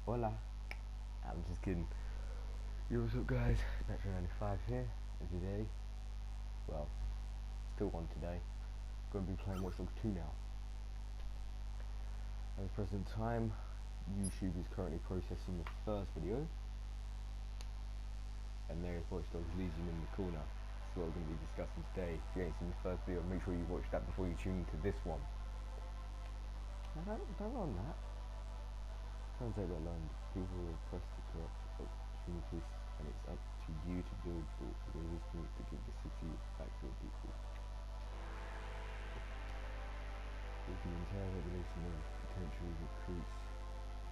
Hola. I'm just kidding. Yo, what's up, guys? Retro95 here, and today, well, still on today, going to be playing Watch Dogs 2 now. At the present time, YouTube is currently processing the first video, and there's Watch Dogs Legion in the corner. That's what we're going to be discussing today. If you ain't seen the first video, make sure you watch that before you tune into this one. No, don't run that. Sounds like that line. People request the correct opportunities, and it's up to you to build the resistance to give the city back to the people. With the entire revelation of potential recruits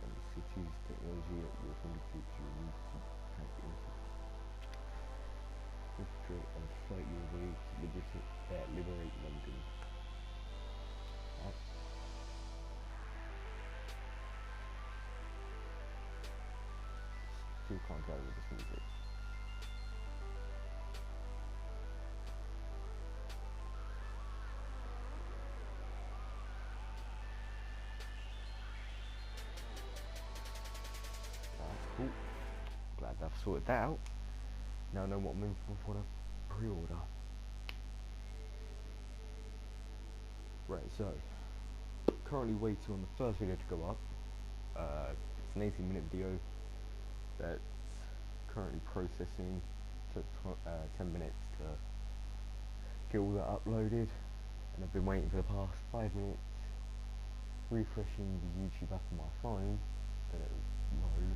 and the city's technology at your fingertips, you need to tap into. Infiltrate and fight your way to liberate London. Still can't go with this music. That's cool. Glad I've sorted that out. Now I know what I'm in for the pre-order. Right, so currently waiting on the first video to go up. It's an 18-minute video that's currently processing. Took 10 minutes to get all that uploaded, and I've been waiting for the past 5 minutes, refreshing the YouTube app on my phone that it would load.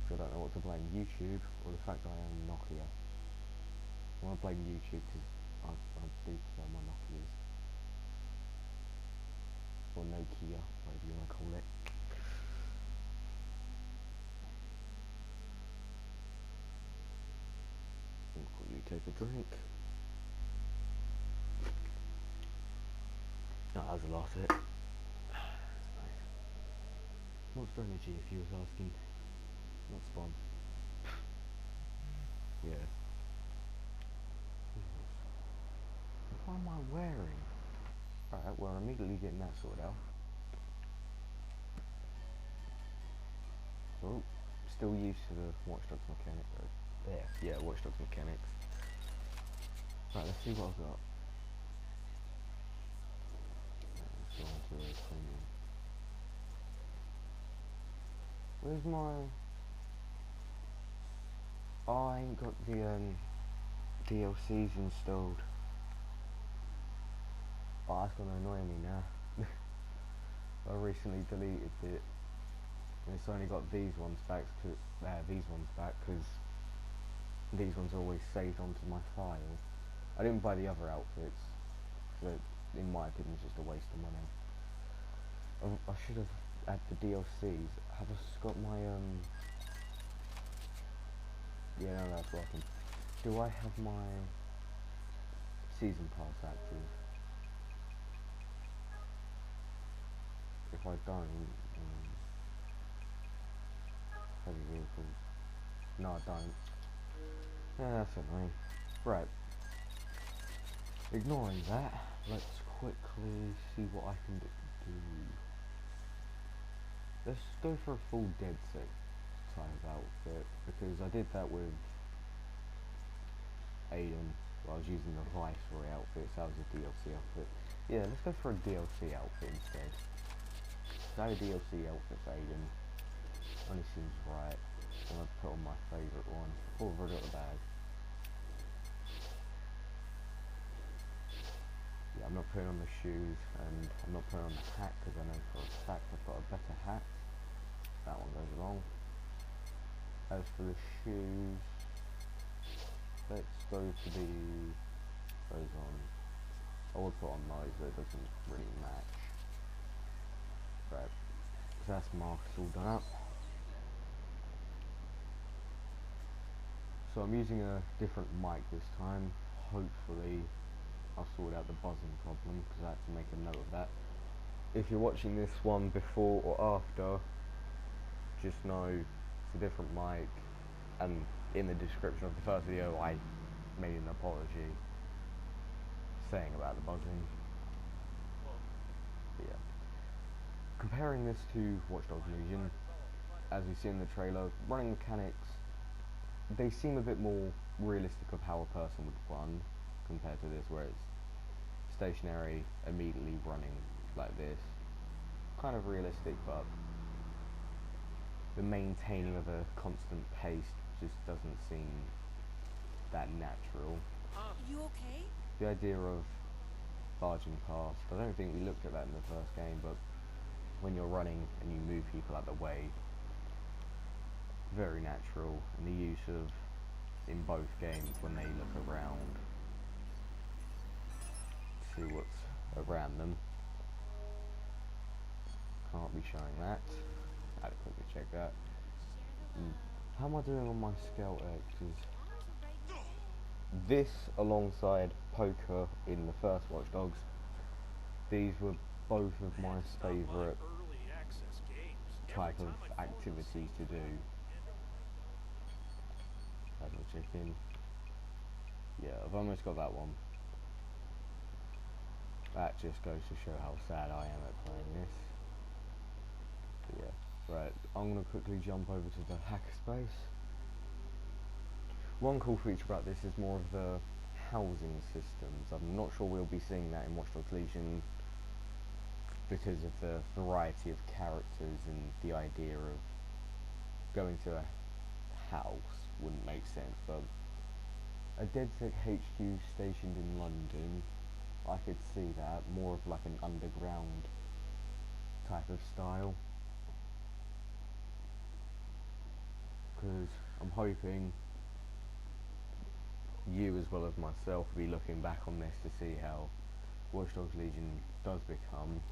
So I don't know what to blame, YouTube or the fact that I am Nokia. I want to blame YouTube because I do prefer my Nokias. Or Nokia, whatever you want to call it. I'll quickly take a drink. No, that was the last of it. Monster Energy, if you was asking. Not Spawn. Yeah. What am I wearing? Alright, well, I'm immediately getting that sorted out. Oh, still used to the Watch Dogs mechanic though. There, yeah, Watch Dogs mechanics. Right, let's see what I've got. Let's go on to the premium. Where's my... Oh, I ain't got the DLCs installed. Oh, that's gonna annoy me now. I recently deleted it. And it's only got these ones back because these ones are always saved onto my file. I didn't buy the other outfits, because in my opinion it's just a waste of money. I should have had the DLCs. Have I got my yeah, no, that's working. Do I have my season pass active? If I don't, heavy vehicles. No, I don't. Yeah, that's annoying. Right. Ignoring that, let's quickly see what I can do. Let's go for a full dead set type outfit, because I did that with Aiden. Well, I was using the Viceroy outfit, so that was a DLC outfit. Yeah, let's go for a DLC outfit instead. That a DLC outfit for Aiden only seems right. I'm gonna put on my favourite one. Oh, I've already got the bag. Yeah, I'm not putting on the shoes, and I'm not putting on the hat because I know for a fact I've got a better hat. That one goes along. As for the shoes, let's go for those on. I would put on those, but it doesn't really match. Right, so that's marked, all done up. So I'm using a different mic this time. Hopefully I'll sort out the buzzing problem, because I had to make a note of that. If you're watching this one before or after, just know it's a different mic, and in the description of the first video I made an apology saying about the buzzing. Yeah. Comparing this to Watch Dogs Legion, as we see in the trailer, running mechanics, they seem a bit more realistic of how a person would run compared to this, where it's stationary, immediately running like this. Kind of realistic, but the maintaining of a constant pace just doesn't seem that natural. You okay? The idea of barging past, I don't think we looked at that in the first game, but when you're running and you move people out the way, very natural. And the use of, in both games, when they look around, see what's around them. Can't be showing that. I had to quickly check that. How am I doing on my Scout X? This, alongside poker in the first Watch Dogs, these were both of my favourite type of activities to do. Have a check in. Yeah, I've almost got that one. That just goes to show how sad I am at playing this. But yeah, right, I'm going to quickly jump over to the hackerspace. One cool feature about this is more of the housing systems. I'm not sure we'll be seeing that in Watch Dogs Legion because of the variety of characters, and the idea of going to a house wouldn't make sense, but a DedSec HQ stationed in London, I could see that, more of like an underground type of style, because I'm hoping you as well as myself will be looking back on this to see how Watch Dogs Legion does become.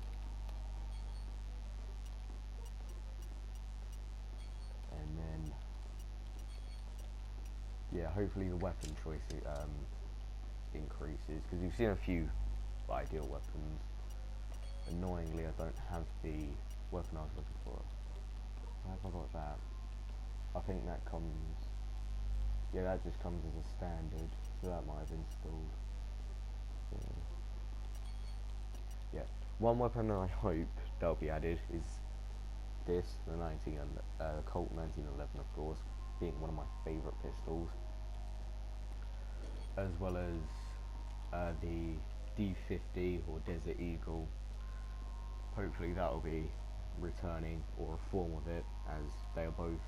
And then, yeah, hopefully the weapon choice increases, because you've seen a few ideal weapons. Annoyingly, I don't have the weapon I was looking for. How have I got that? I think that comes, yeah, that just comes as a standard, so that might have been installed. Yeah, one weapon I hope that'll be added is this, the Colt 1911, of course, being one of my favourite pistols, as well as the D50 or Desert Eagle. Hopefully that'll be returning, or a form of it, as they are both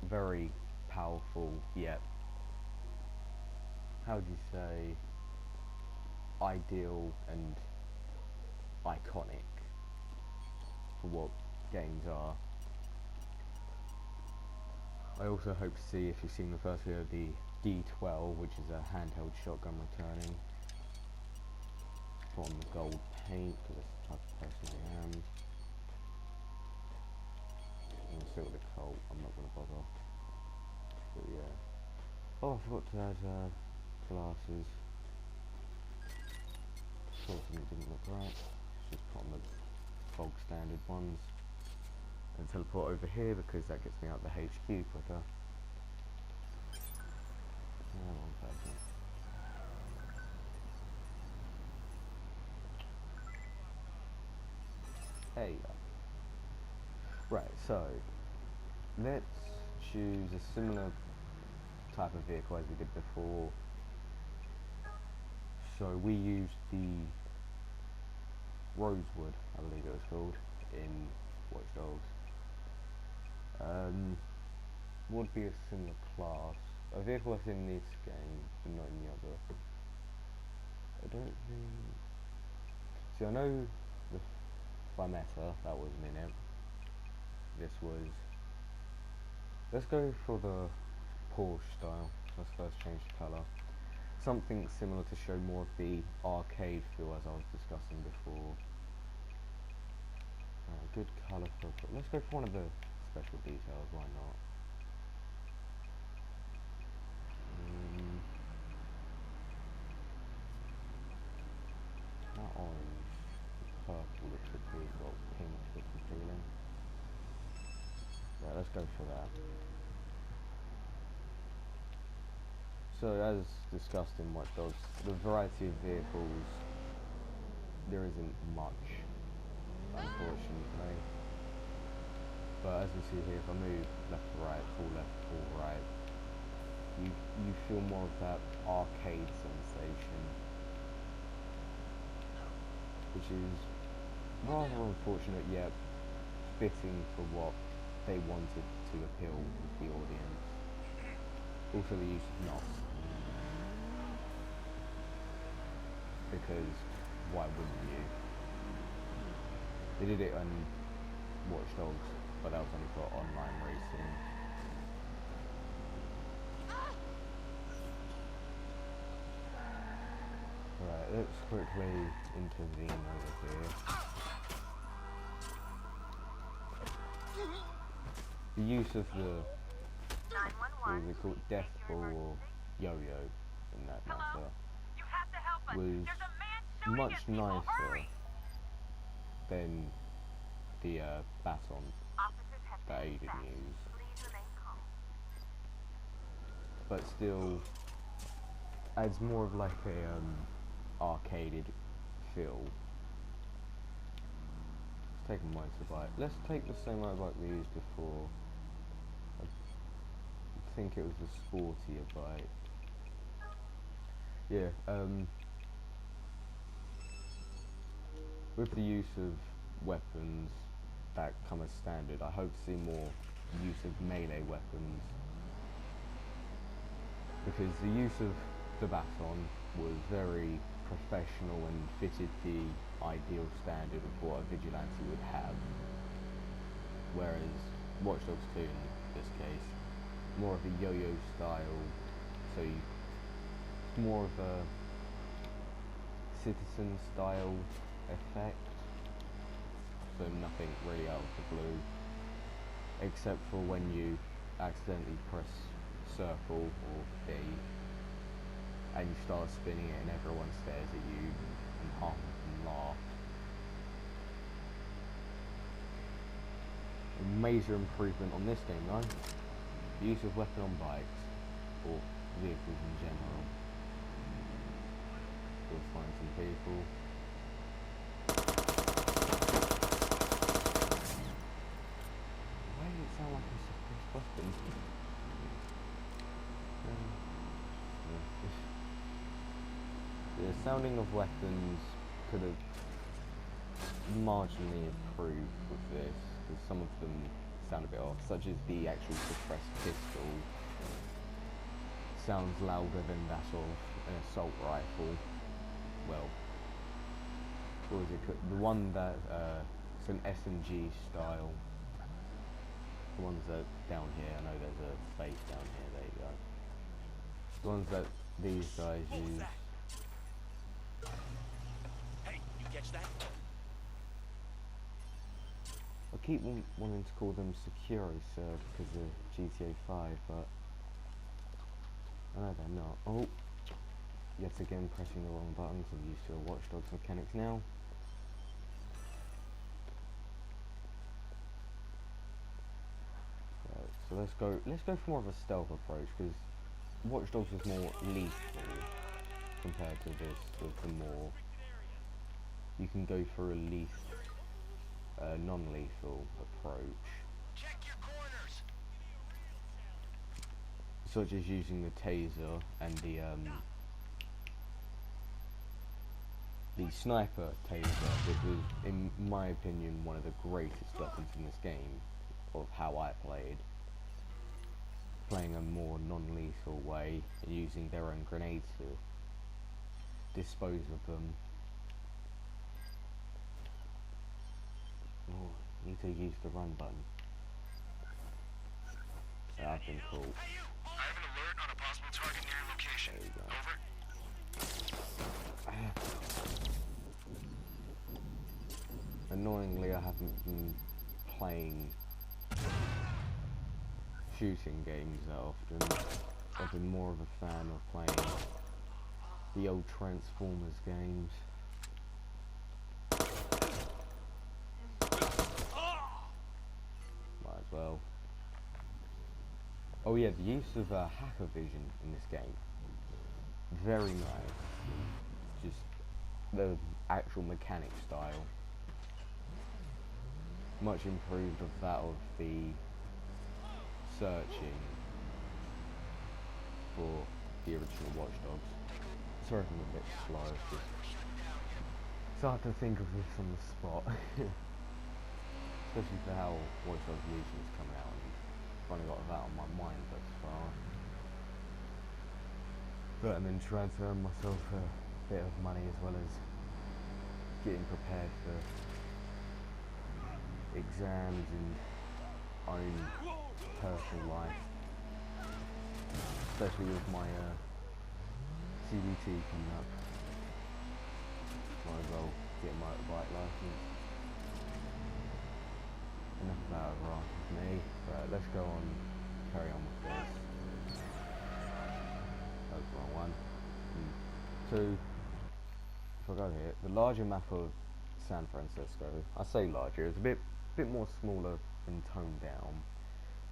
very powerful, yet, how do you say, ideal and iconic for what games are. I also hope to see, if you've seen the first video, the D12, which is a handheld shotgun returning. Put on the gold paint, because that's the type of person I am. I'm going to sit with the Colt, I'm not going to bother. But yeah. Oh, I forgot to add glasses. Thought something didn't look right. Just put on the bog standard ones. And teleport over here, because that gets me out the HQ quicker. Come on, person. There you go. Right, so let's choose a similar type of vehicle as we did before. So we used the Rosewood, I believe it was called, in Watch Dogs. Would be a similar class. A vehicle that's in this game, but not in the other. I don't think... See, I know the Flametta, that wasn't in it. This was... Let's go for the Porsche style. Let's first change the colour. Something similar to show more of the arcade feel, as I was discussing before. Good colour for... Let's go for one of the special details, why not? That orange, purple looks appealing, well, pink looks appealing. Right, let's go for that. So, as discussed in Watch Dogs, the variety of vehicles, there isn't much unfortunately. But as we see here, if I move left to right, pull left, pull right, you feel more of that arcade sensation, which is rather unfortunate yet fitting for what they wanted to appeal with the audience. Also the use of knobs, because why wouldn't you? They did it on Watch Dogs, but that was only for online racing. Right, let's quickly intervene over here. The use of the, what was it called, death ball or yo-yo in that matter, was much nicer than the baton that Aiden used, but still adds more of like a arcaded feel. Let's take a motorbike. Let's take the same motorbike we used before. I think it was a sportier bike. Yeah, with the use of weapons that come as standard, I hope to see more use of melee weapons, because the use of the baton was very professional and fitted the ideal standard of what a vigilante would have, whereas Watch Dogs 2 in this case, more of a yo-yo style, so it's more of a citizen style effect, so nothing really out of the blue, except for when you accidentally press circle or B and you start spinning it and everyone stares at you and hum and laugh. A major improvement on this game though, the use of weapon on bikes, or vehicles in general. We'll find some people. Why did it sound like a suppressed button? The sounding of weapons could have marginally improved with this, because some of them sound a bit off, such as the actual suppressed pistol sounds louder than that of an assault rifle. Well, what was it? The one that it's an SMG style. The ones that down here, I know there's a space down here. There you go. The ones that these guys use. Hey, you catch that? I keep wanting to call them SecuroServe because of GTA 5, but I know they're not. Oh, yet again pressing the wrong buttons. I'm used to a Watch Dogs mechanics now. Right, so let's go for more of a stealth approach, because Watch Dogs is more lethal compared to this, with the more you can go for a non-lethal approach. Check your corners. Such as using the taser and the sniper taser, which was, in my opinion, one of the greatest weapons in this game, of how I playing a more non-lethal way, and using their own grenades to dispose of them. Oh, need to use the run button. Yeah, I've been caught. Hey, you. I have an alert on a possible target near your location. There you go. Over. Annoyingly, I haven't been playing shooting games that often. I've been more of a fan of playing the old Transformers games. Might as well. Oh yeah, the use of hacker vision in this game, very nice. Just the actual mechanic style. much improved of that of the searching for the original Watch Dogs. Sorry if I'm a bit slow, it's just it's hard to think of this on the spot. Especially for how Watch Dogs Legion is coming out, and I've only got that on my mind thus far. But and then transferring myself a bit of money as well as getting prepared for exams and own personal life, especially with my CBT coming up. Might as well get a motorbike license. Enough about it right with me. Right, let's go on, carry on with this. That was the wrong one. Two. If I go here, the larger map of San Francisco. I say larger, it's a bit more smaller and toned down,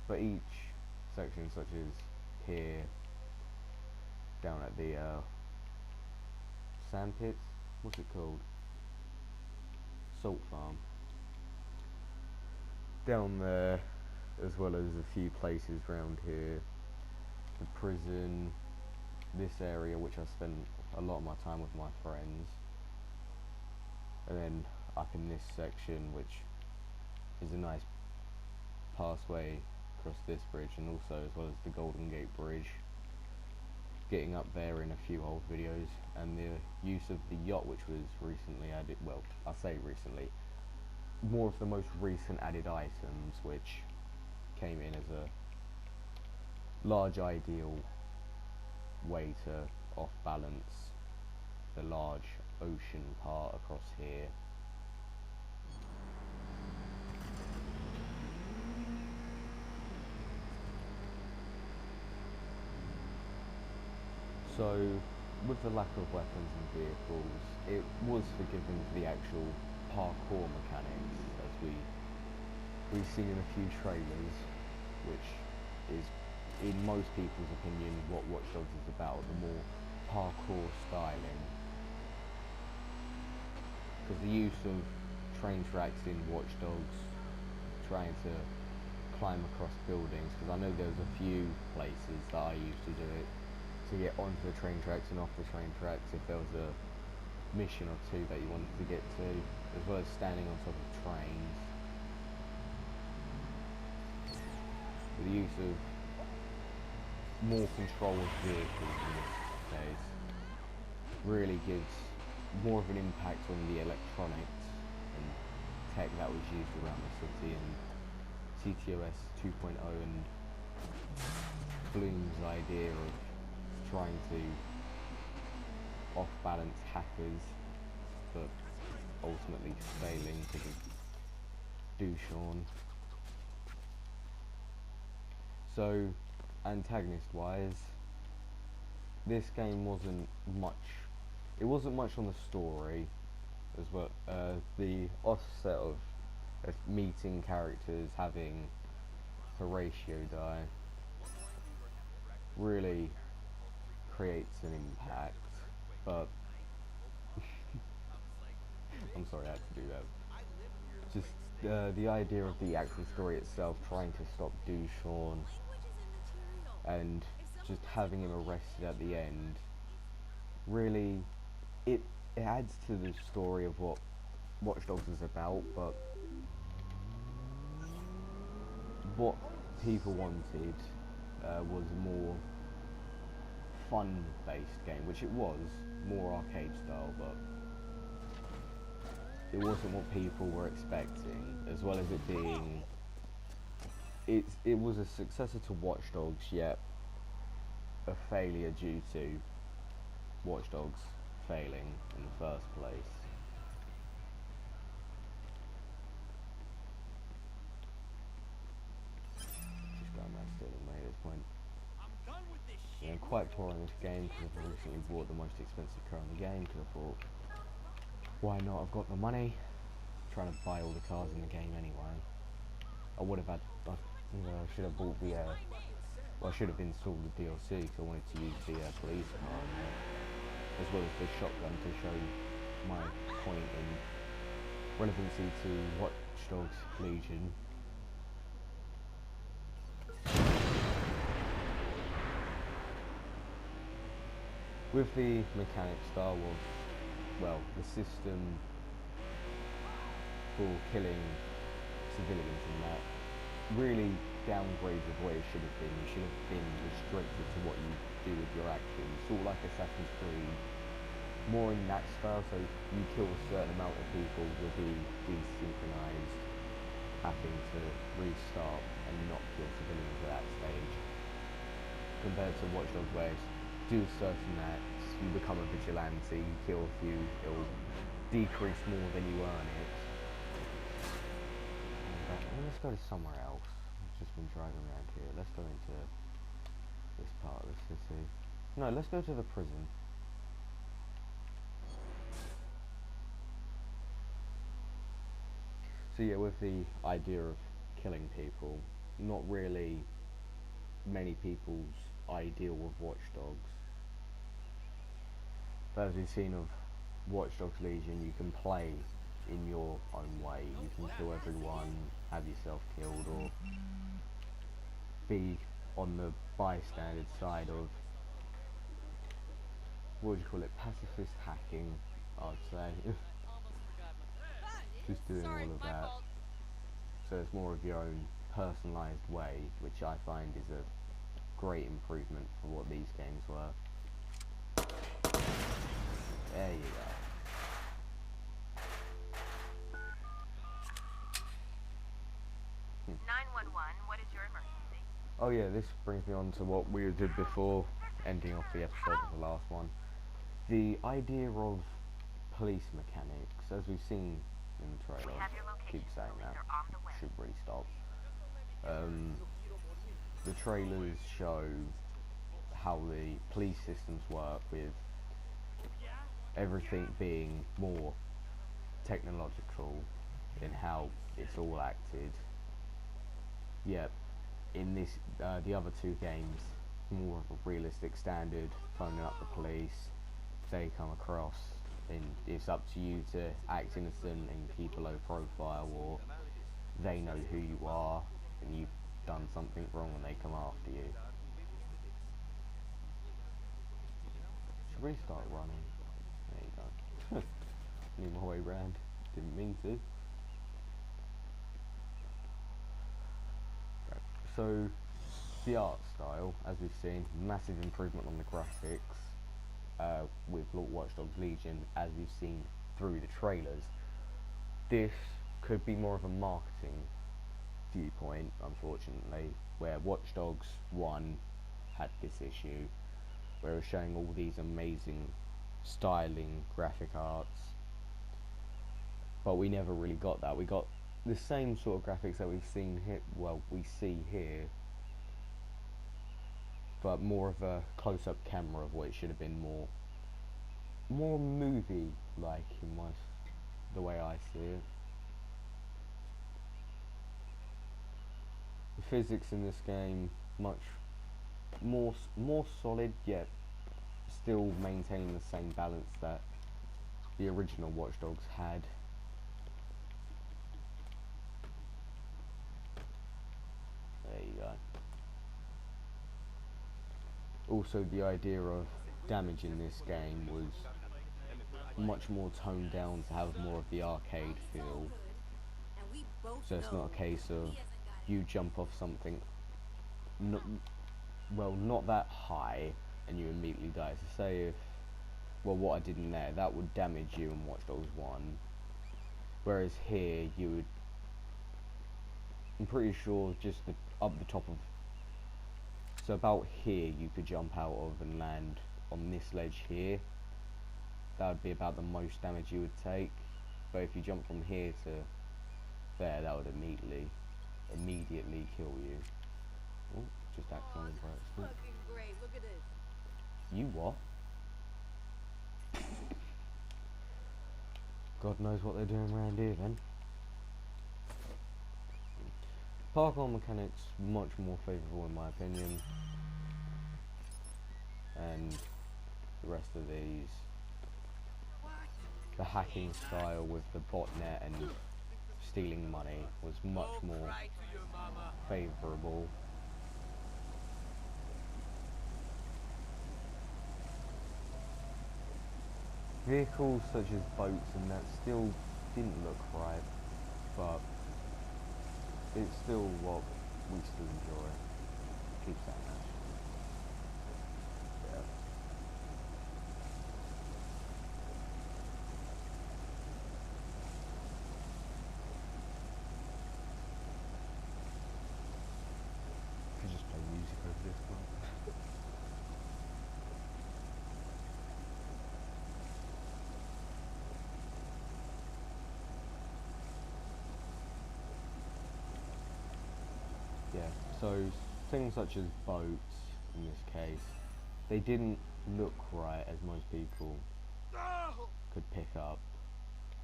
but each section, such as here, down at the sand pits, what's it called? Salt farm. Down there, as well as a few places around here, the prison, this area which I spend a lot of my time with my friends, and then up in this section, which is a nice passway across this bridge, and also as well as the Golden Gate Bridge, getting up there in a few old videos, and the use of the yacht, which was recently added. Well, I say recently, more of the most recent added items, which came in as a large ideal way to off balance the large ocean part across here. So, with the lack of weapons and vehicles, it was forgiven for the actual parkour mechanics, as we've seen in a few trailers, which is, in most people's opinion, what Watch Dogs is about, the more parkour styling. Because the use of train tracks in Watch Dogs, trying to climb across buildings, because I know there's a few places that I used to do it, to get onto the train tracks and off the train tracks if there was a mission or two that you wanted to get to, as well as standing on top of trains. The use of more control of vehicles in this case really gives more of an impact on the electronics and tech that was used around the city, and CTOS 2.0 and Bloom's idea of trying to off-balance hackers, but ultimately failing because of Dushan. So, antagonist-wise, this game wasn't much. It wasn't much on the story, as well. The offset of meeting characters, having Horatio die, really creates an impact. But I'm sorry I had to do that. Just the idea of the actual story itself, trying to stop Dushan, and just having him arrested at the end, really, it adds to the story of what Watch Dogs is about, but what people wanted was a more fun-based game, which it was, more arcade style, but it wasn't what people were expecting, as well as it being, it was a successor to Watch Dogs, yet a failure due to Watch Dogs failing in the first place. Just going back to the at this point. Yeah, I'm quite poor in this game because I've recently bought the most expensive car in the game, because I thought, why not? I've got the money. I'm trying to buy all the cars in the game anyway. I would have had, I should have bought the, well, I should have installed the DLC because I wanted to use the police car in there, as well as the shotgun, to show my point and relevancy to what Dogs Legion. With the mechanic style of, well, the system for killing civilians and that really downgrades of what it should have been. You should have been restricted to what you do with your actions, sort of like Assassin's Creed, more in that style, so you kill a certain amount of people, you'll be desynchronized, having to restart and not kill civilians at that stage, compared to Watch Dogs where it's do certain acts, you become a vigilante, you kill a few, it'll decrease more than you earn it. Let's go to somewhere else. I've just been driving around here. Let's go into this part of the city. No, let's go to the prison. So yeah, with the idea of killing people, not really many people's ideal with Watch Dogs. But as we've seen of Watch Dogs Legion, you can play in your own way. You can kill everyone, have yourself killed, or be on the bystander side of, what would you call it, pacifist hacking, I'd say. Just doing all of that. So it's more of your own personalised way, which I find is a great improvement for what these games were. There you go. What is your emergency? Oh yeah, this brings me on to what we did before, ending off the episode of the last one. The idea of police mechanics, as we've seen in the trailer, keep saying that, should really stop. The trailers show how the police systems work, with everything being more technological in how it's all acted. Yep, in this, the other two games, more of a realistic standard, phoning up the police, they come across, and it's up to you to act innocent and keep a low profile, or they know who you are and you've done something wrong and they come after you. Should we start running? There you go. Need my way round. Didn't mean to. Right. So, the art style, as we've seen, massive improvement on the graphics with Watch Dogs Legion, as we've seen through the trailers. This could be more of a marketing viewpoint, unfortunately, where Watch Dogs 1 had this issue, where it was showing all these amazing styling graphic arts, but we never really got that. We got the same sort of graphics that we've seen here, well, we see here, but more of a close-up camera of what it should have been, more movie-like in the way I see it. The physics in this game much more solid, yet still maintaining the same balance that the original Watch Dogs had. There you go. Also, the idea of damage in this game was much more toned down to have more of the arcade feel. So it's not a case of you jump off something not that high and you immediately die. So say if, well, what I did in there, that would damage you in Watch Dogs 1, whereas here you would, I'm pretty sure, just up the top of, so about here you could jump out of and land on this ledge here. That would be about the most damage you would take, but if you jump from here to there, that would immediately kill you. Oh, just accidentally broke. Fucking great. Look at this. You what? God knows what they're doing around here then. Parkour mechanics much more favourable in my opinion, and the rest of these, the hacking style with the botnet and stealing money was much more favourable. Vehicles such as boats and that still didn't look right, but it's still what we still enjoy. Keep saying that. Yeah. Could just play music over this one. Yeah, so things such as boats, in this case, they didn't look right as most people could pick up.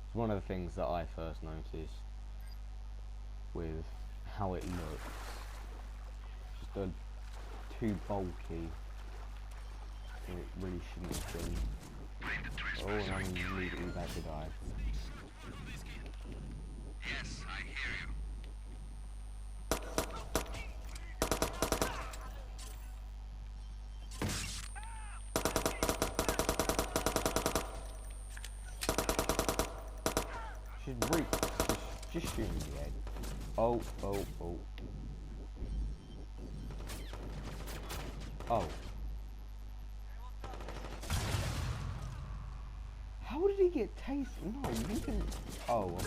It's one of the things that I first noticed with how it looks. Just too bulky. And it really shouldn't have been. Oh, and I'm immediately about to die. Yes, I hear you. Just shoot in the head. Oh. Oh. How did he get tased? No, you can. Oh,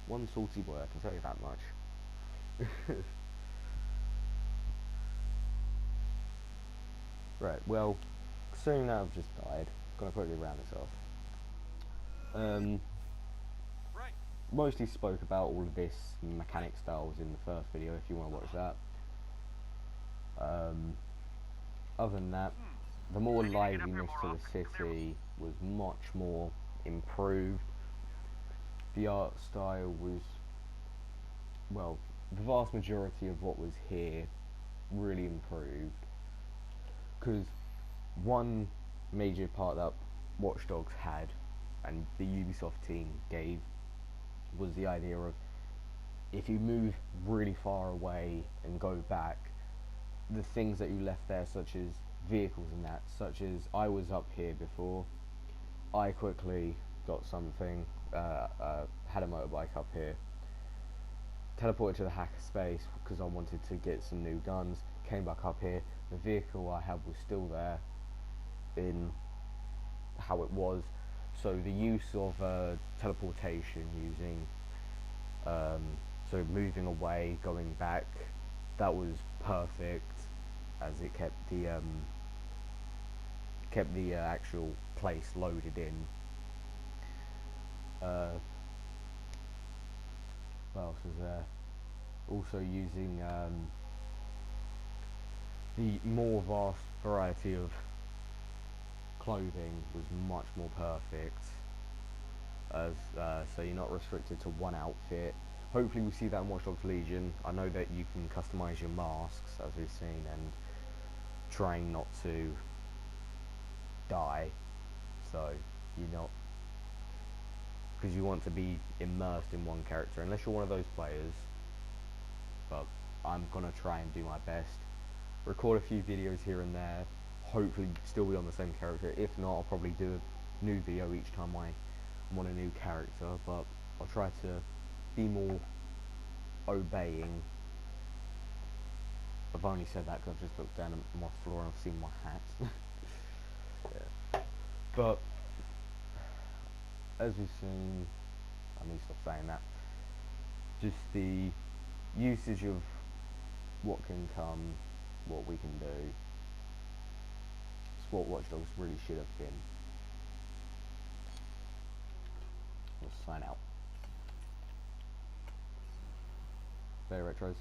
one salty boy, I can tell you that much. Right, well, considering that I've just died, I'm gonna quickly round this off. Mostly spoke about all of this mechanic styles in the first video if you want to watch that. Other than that, the more liveliness to the city was much more improved. The art style was, well, the vast majority of what was here really improved. Because one major part that Watch Dogs had and the Ubisoft team gave was the idea of if you move really far away and go back, the things that you left there, such as vehicles and that, such as I was up here before, I quickly got something, had a motorbike up here, teleported to the hacker space because I wanted to get some new guns, came back up here, the vehicle I had was still there in how it was, so the use of teleportation using, so moving away, going back, that was perfect, as it kept the actual place loaded in. What else was there? Also using the more vast variety of clothing was much more perfect, as so you're not restricted to one outfit. Hopefully we see that in Watch Dogs Legion. I know that you can customize your masks, as we've seen, and trying not to die, so you're not, because you want to be immersed in one character, unless you're one of those players. But I'm gonna try and do my best, record a few videos here and there, hopefully still be on the same character. If not, I'll probably do a new video each time I'm on a new character, but I'll try to be more obeying. I've only said that because I've just looked down at my floor and I've seen my hat. Yeah. But as we've seen, I need to stop saying that, just the usage of what can come, what we can do, it's what Watch Dogs really should have been. Let's sign out. L8r Retros.